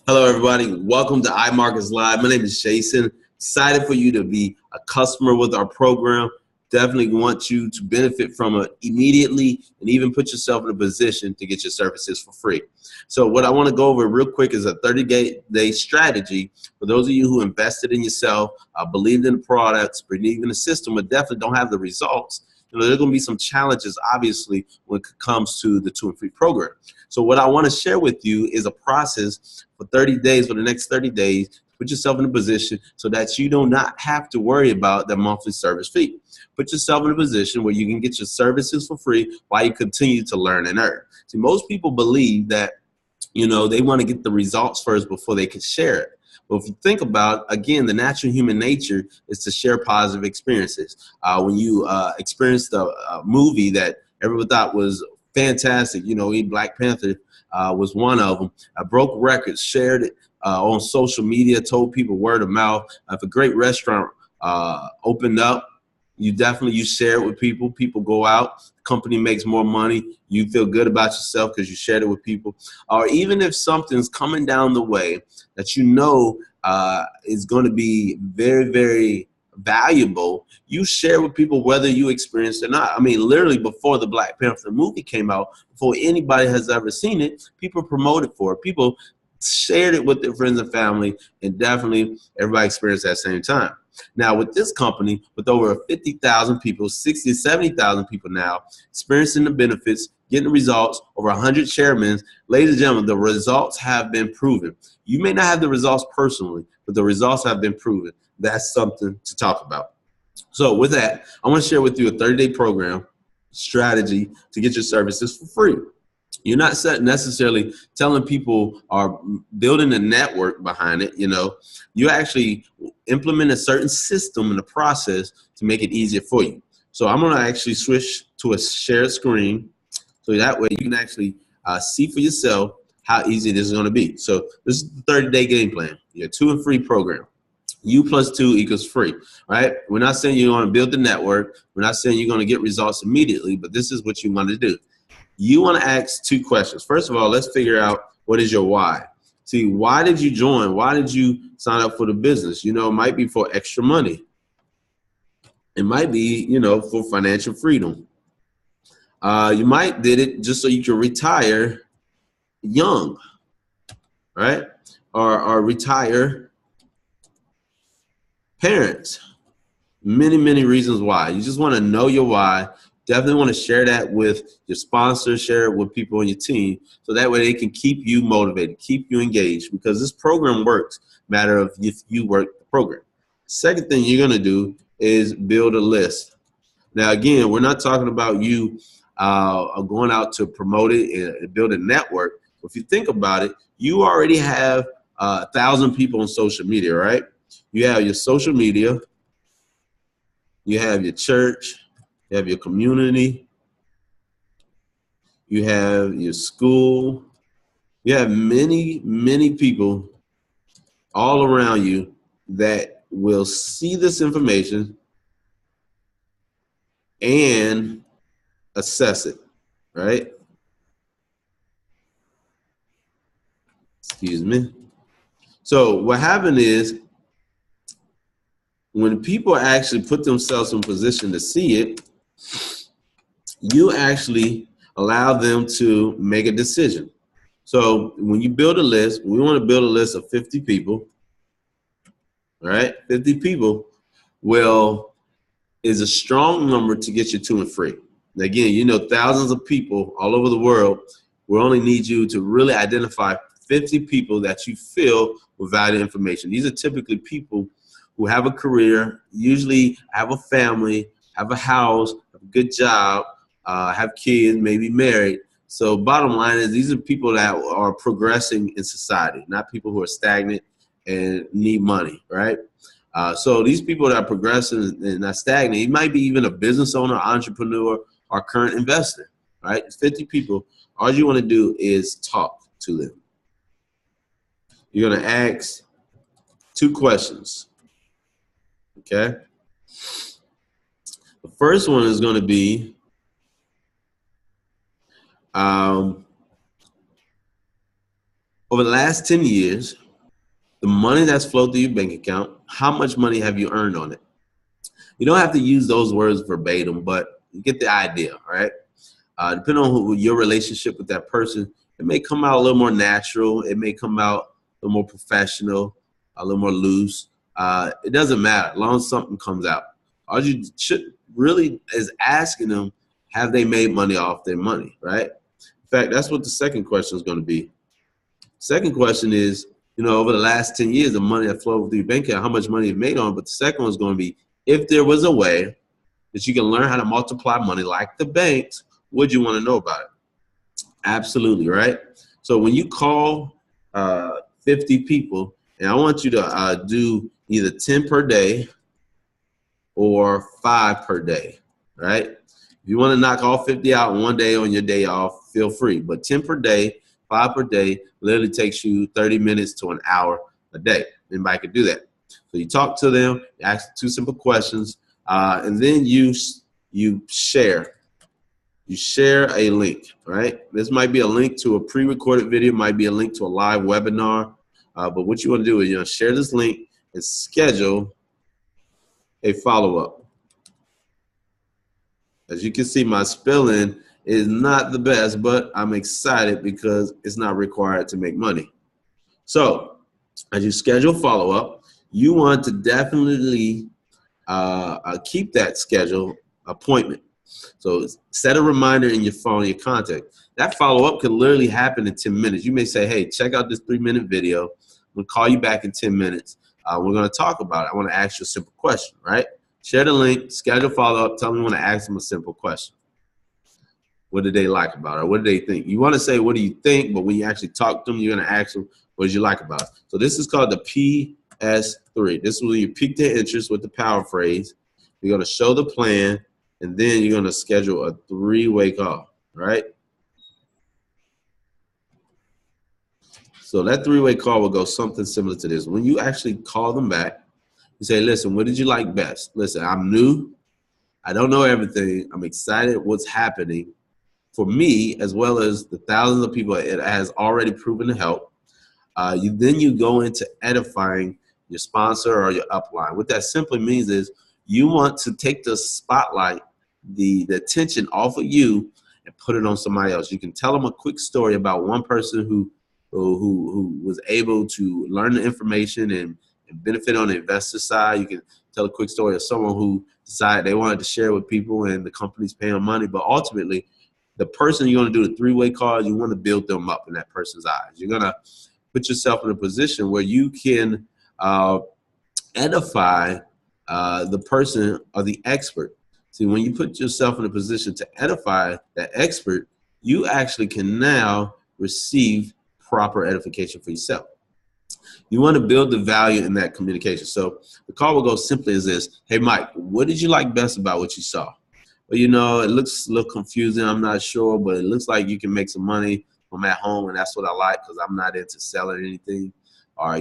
Hello, everybody. Welcome to iMarkets Live. My name is Jason. Excited for you to be a customer with our program. Definitely want you to benefit from it immediately and even put yourself in a position to get your services for free. So what I want to go over real quick is a 30-day strategy for those of you who invested in yourself, believed in the products, believed in the system, but definitely don't have the results. There are going to be some challenges, obviously, when it comes to the 2 and Free program. So what I want to share with you is a process for 30 days, for the next 30 days, put yourself in a position so that you do not have to worry about the monthly service fee. Put yourself in a position where you can get your services for free while you continue to learn and earn. See, most people believe that, they want to get the results first before they can share it. But if you think about, again, the natural human nature is to share positive experiences. When you experienced a movie that everyone thought was fantastic, Black Panther was one of them. I broke records, shared it on social media, told people word of mouth. If a great restaurant opened up, you share it with people. People go out, the company makes more money. You feel good about yourself because you shared it with people. Or even if something's coming down the way that is going to be very, very valuable, you share with people whether you experienced it or not. I mean, literally before the Black Panther movie came out, before anybody has ever seen it, people promoted for it. People shared it with their friends and family, and definitely everybody experienced it at the same time. Now, with this company, with over 50,000 people, 60, 70,000 people now experiencing the benefits, getting the results, over 100 chairmen, ladies and gentlemen, the results have been proven. You may not have the results personally, but the results have been proven. That's something to talk about. So with that, I want to share with you a 30-day program strategy to get your services for free. You're not necessarily telling people or building a network behind it. You actually implement a certain system in the process to make it easier for you. So I'm going to actually switch to a shared screen so that way you can actually see for yourself how easy this is going to be. So this is the 30-day game plan, your 2 and Free program. U plus 2 equals free, right? We're not saying you're going to build the network. We're not saying you're going to get results immediately, but this is what you want to do. You want to ask 2 questions. First of all, let's figure out what is your why. See, why did you join? Why did you sign up for the business? It might be for extra money. It might be, for financial freedom. You might did it just so you can retire young, right? Or retire parents. Many, many reasons why. You just want to know your why. Definitely want to share that with your sponsors, share it with people on your team, so that way they can keep you motivated, keep you engaged, because this program works, matter of if you work the program. Second thing you're going to do is build a list. Now, again, we're not talking about you going out to promote it and build a network. If you think about it, you already have 1,000 people on social media, right? You have your social media, you have your church, you have your community, you have your school, you have many, many people all around you that will see this information and assess it, right? Excuse me. So what happened is when people actually put themselves in position to see it, you actually allow them to make a decision. So when you build a list, we want to build a list of 50 people, right? 50 people is a strong number to get you 2 and Free. Again, thousands of people all over the world will only need you to really identify 50 people that you feel will value information. These are typically people who have a career, usually have a family, have a house, have a good job, have kids, maybe married. So bottom line is these are people that are progressing in society, not people who are stagnant and need money, right? So these people that are progressing and not stagnant, you might be even a business owner, entrepreneur, or current investor, right? 50 people. All you want to do is talk to them. You're going to ask 2 questions, okay? The first one is going to be, Over the last 10 years, the money that's flowed through your bank account, how much money have you earned on it? You don't have to use those words verbatim, but you get the idea, all right? Depending on your relationship with that person, it may come out a little more natural. It may come out a little more professional, a little more loose. It doesn't matter, as long as something comes out. All you should really is asking them, have they made money off their money, right? In fact, that's what the second question is going to be. Second question is, over the last 10 years, the money that flowed through your bank account, how much money you've made on it. But the second one is going to be, if there was a way that you can learn how to multiply money like the banks, would you want to know about it? Absolutely, right? So when you call 50 people, and I want you to do either 10 per day or 5 per day, right? If you want to knock all 50 out in one day on your day off, feel free. But 10 per day, 5 per day, literally takes you 30 minutes to an hour a day. Anybody could do that. So you talk to them, you ask 2 simple questions, and then you share. You share a link, right? This might be a link to a pre-recorded video, might be a link to a live webinar. But what you want to do is share this link and schedule a follow-up. As you can see, my spelling is not the best, but I'm excited because it's not required to make money. So as you schedule follow-up, you want to definitely keep that schedule appointment. So set a reminder in your phone, your contact. That follow-up could literally happen in 10 minutes. You may say, hey, check out this 3-minute video. I'm going to call you back in 10 minutes. We're going to talk about it. I want to ask you a simple question, right? Share the link, schedule follow-up, tell them you want to ask them a simple question. What did they like about it? Or what did they think? You want to say, what do you think? But when you actually talk to them, you're going to ask them, what did you like about it? So this is called the PS3. This is where you pique their interest with the power phrase. You're going to show the plan, and then you're going to schedule a 3-way call, right? So that 3-way call will go something similar to this. When you actually call them back, you say, listen, what did you like best? Listen, I'm new. I don't know everything. I'm excited what's happening for me, as well as the thousands of people it has already proven to help. Then you go into edifying your sponsor or your upline. What that simply means is you want to take the spotlight, the attention off of you and put it on somebody else. You can tell them a quick story about one person who was able to learn the information and benefit on the investor side. You can tell a quick story of someone who decided they wanted to share with people and the company's paying money. But ultimately, the person you're going to do the 3-way call, you want to build them up in that person's eyes. You're going to put yourself in a position where you can edify the person or the expert. See, when you put yourself in a position to edify that expert, you actually can now receive proper edification for yourself. You want to build the value in that communication. So the call will go simply as this. Hey, Mike, what did you like best about what you saw? Well, it looks a little confusing. I'm not sure, but it looks like you can make some money from at home, and that's what I like because I'm not into selling anything or,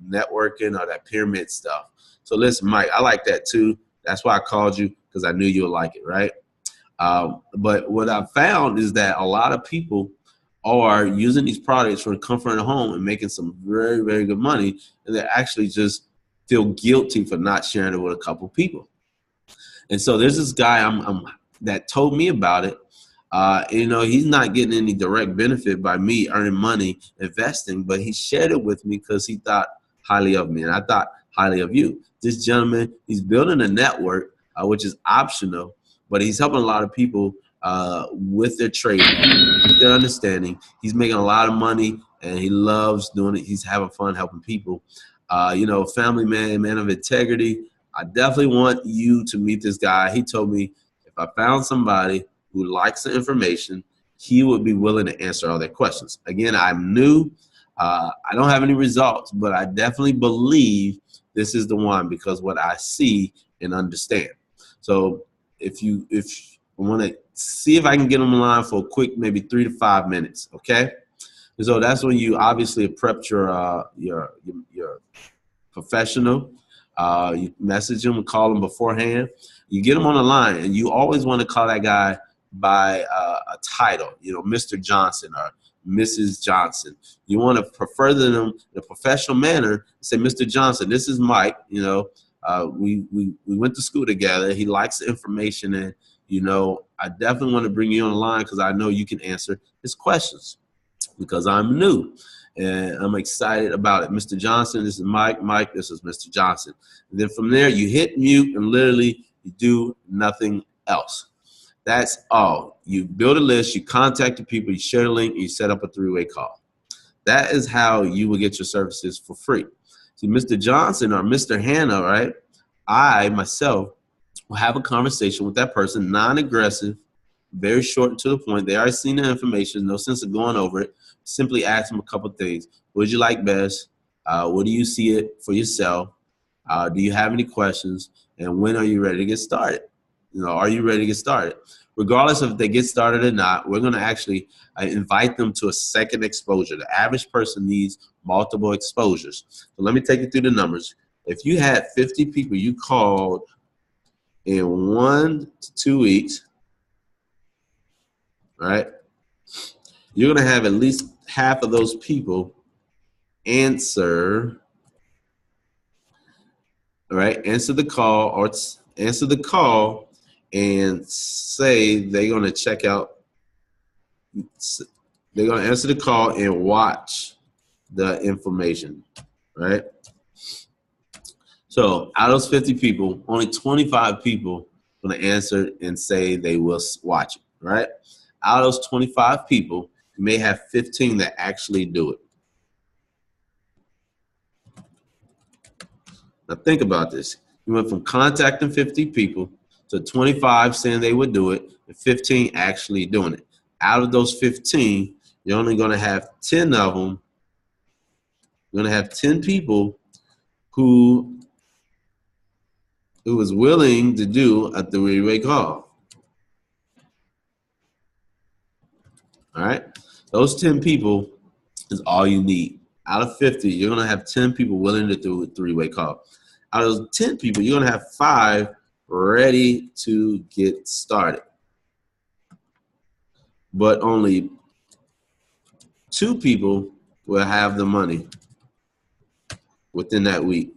networking or that pyramid stuff. So listen, Mike, I like that too. That's why I called you, because I knew you would like it, right? But what I found is that a lot of people are using these products for the comfort of home and making some very, very good money, and they actually just feel guilty for not sharing it with a couple people. And so there's this guy that told me about it. He's not getting any direct benefit by me earning money investing, but he shared it with me because he thought highly of me, and I thought highly of you. This gentleman, he's building a network, which is optional, but he's helping a lot of people with their trading, with their understanding. He's making a lot of money, and he loves doing it. He's having fun helping people. Family man of integrity. I definitely want you to meet this guy. He told me if I found somebody who likes the information, he would be willing to answer all their questions. Again, I'm new. I don't have any results, but I definitely believe this is the one because what I see and understand. So if you want to see if I can get them in line for a quick, maybe 3 to 5 minutes, okay? And so that's when you obviously have prepped your professional. You message them and call them beforehand. You get them on the line, and you always want to call that guy by a title, Mr. Johnson or Mrs. Johnson. You want to prefer them in a professional manner. Say, Mr. Johnson, this is Mike. You know, we went to school together. He likes the information, and you know, I definitely want to bring you on the line because I know you can answer his questions because I'm new. And I'm excited about it. Mr. Johnson, this is Mike. Mike, this is Mr. Johnson. And then from there, you hit mute and literally you do nothing else. That's all. You build a list, you contact the people, you share the link, and you set up a three-way call. That is how you will get your services for free. See, Mr. Johnson or Mr. Hannah, right? I, myself, will have a conversation with that person, non-aggressive, very short and to the point. They already seen the information, no sense of going over it. Simply ask them a couple things. What would you like best? What do you see it for yourself? Do you have any questions? And when are you ready to get started? You know, are you ready to get started? Regardless of if they get started or not, we're going to actually invite them to a second exposure. The average person needs multiple exposures. So let me take you through the numbers. If you had 50 people you called in 1 to 2 weeks, right, you're going to have at least half of those people answer, all right, answer the call or answer the call and say they're going to check out, they're going to answer the call and watch the information, right? So out of those 50 people, only 25 people are going to answer and say they will watch it, right? Out of those 25 people, you may have 15 that actually do it. Now think about this. You went from contacting 50 people to 25 saying they would do it and 15 actually doing it. Out of those 15, you're only going to have 10 of them. You're going to have 10 people who is willing to do a three-way call. All right? Those 10 people is all you need. Out of 50, you're going to have 10 people willing to do a three-way call. Out of those 10 people, you're going to have 5 ready to get started. But only 2 people will have the money within that week.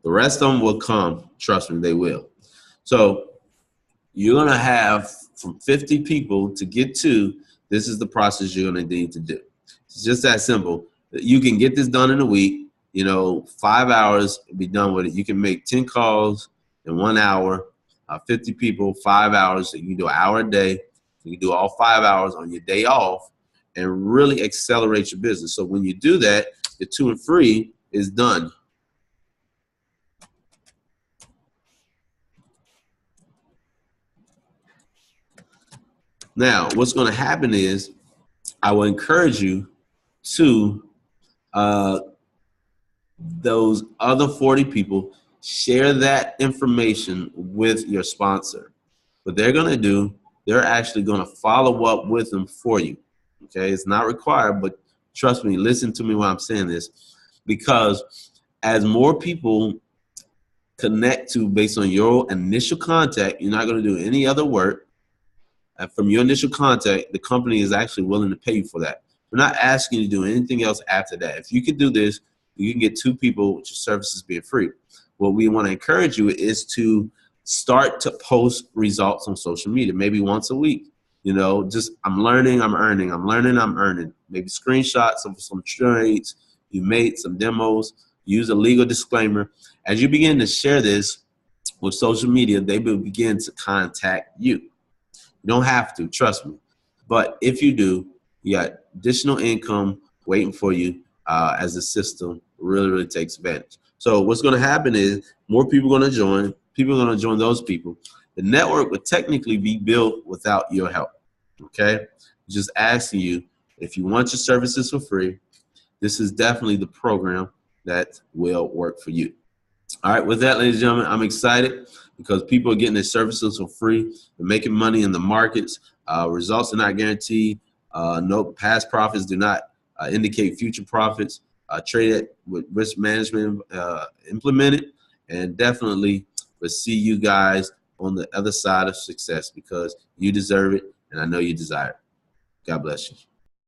The rest of them will come. Trust me, they will. So you're going to have from 50 people to get to, this is the process you're going to need to do. It's just that simple. You can get this done in a week. You know, 5 hours, be done with it. You can make 10 calls in 1 hour, 50 people, 5 hours. So you can do an hour a day. You can do all 5 hours on your day off and really accelerate your business. So when you do that, the 2 and 3 is done. Now, what's going to happen is I will encourage you to those other 40 people, share that information with your sponsor. What they're going to do, they're actually going to follow up with them for you. Okay, it's not required, but trust me, listen to me while I'm saying this, because as more people connect to based on your initial contact, you're not going to do any other work. And from your initial contact, the company is actually willing to pay you for that. We're not asking you to do anything else after that. If you could do this, you can get 2 people with your services being free. What we want to encourage you is to start to post results on social media, maybe once a week. You know, just I'm learning, I'm earning. I'm learning, I'm earning. Maybe screenshots of some trades you made, some demos. Use a legal disclaimer. As you begin to share this with social media, they will begin to contact you. You don't have to, trust me. But if you do, you got additional income waiting for you as the system really takes advantage. So what's going to happen is more people are going to join. People are going to join those people. The network would technically be built without your help. Okay? Just asking you, if you want your services for free, this is definitely the program that will work for you. All right, with that, ladies and gentlemen, I'm excited because people are getting their services for free. They're making money in the markets. Results are not guaranteed. No past profits do not indicate future profits. Trade it with risk management implemented, and definitely we'll see you guys on the other side of success because you deserve it, and I know you desire it. God bless you.